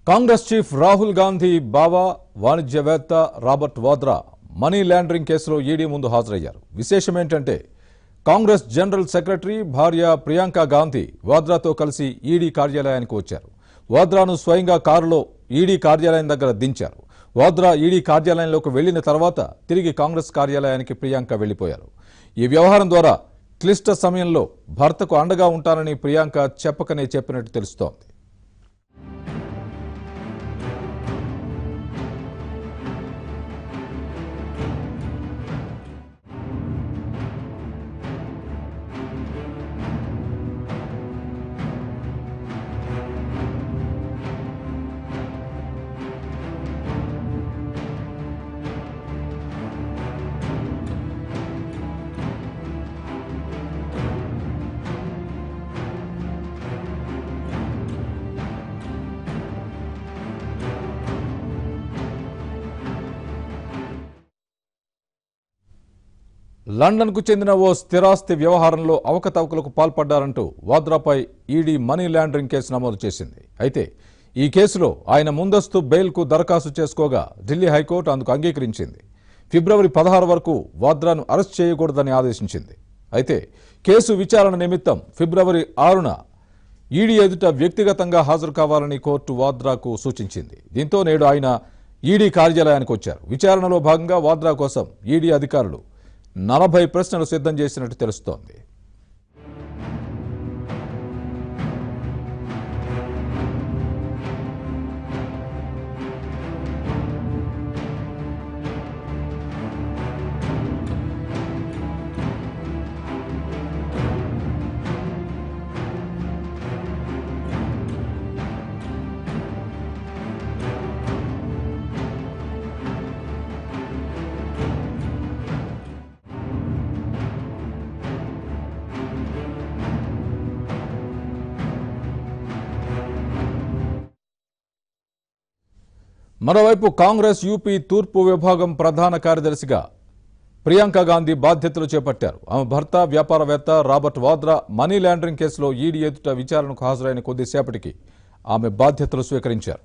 Congress chief Rahul Gandhi బావా వాణిజ్యవేత్త Robert Vadra money laundering కేసులో ED ముందు హాజరయ్యారు. విశేషం ఏంటంటే కాంగ్రెస్ జనరల్ సెక్రటరీ భార్య ప్రియాంక గాంధీ వాద్రాతో కలిసి ఈడీ కార్యాలయానికి వచ్చారు. వాద్రాను స్వయంగా కారులో ఈడీ కార్యాలయం దగ్గర దించారు. వాద్రా ఈడీ కార్యాలయంలోకి వెళ్లిన తర్వాత తిరిగి కాంగ్రెస్ కార్యాలయానికి ప్రియాంక వెళ్లిపోయారు. ఈ వ్యవహారం ద్వారా క్లిష్ట సమయంలో భర్తకు అండగా ఉంటానని ప్రియాంక చెప్పకనే చెప్పినట్టు తెలుస్తోంది. లండన్కు చెందిన ఓ స్థిరాస్తి వ్యవహారంలో అవకతవకలకు పాల్పడ్డారంటూ వాద్రాపై ఈడీ మనీ లాండరింగ్ కేసు నమోదు చేసింది. అయితే ఈ కేసులో ఆయన ముందస్తు బెయిల్కు దరఖాస్తు చేసుకోగా ఢిల్లీ హైకోర్టు అందుకు అంగీకరించింది. ఫిబ్రవరి 16 వరకు వాద్రాను అరెస్ట్ చేయకూడదని ఆదేశించింది. అయితే కేసు విచారణ నిమిత్తం ఫిబ్రవరి 6న ఈడీ ఎదుట వ్యక్తిగతంగా హాజరు కావాలని కోర్టు వాద్రాకు సూచించింది. దీంతో నేడు ఆయన ఈడీ కార్యాలయానికి వచ్చారు. విచారణలో భాగంగా వాద్రా కోసం ఈడీ అధికారులు 40 ప్రశ్నలు సిద్ధం చేసినట్టు తెలుస్తోంది. మరోవైపు కాంగ్రెస్ యూపీ తూర్పు విభాగం ప్రధాన కార్యదర్శిగా ప్రియాంక గాంధీ బాధ్యతలు చేపట్టారు. ఆమె భర్త వ్యాపారవేత్త రాబర్ట్ వాద్రా మనీ లాండరింగ్ కేసులో ఈడీ ఎదుట విచారణకు హాజరైన కొద్దిసేపటికి ఆమె బాధ్యతలు స్వీకరించారు.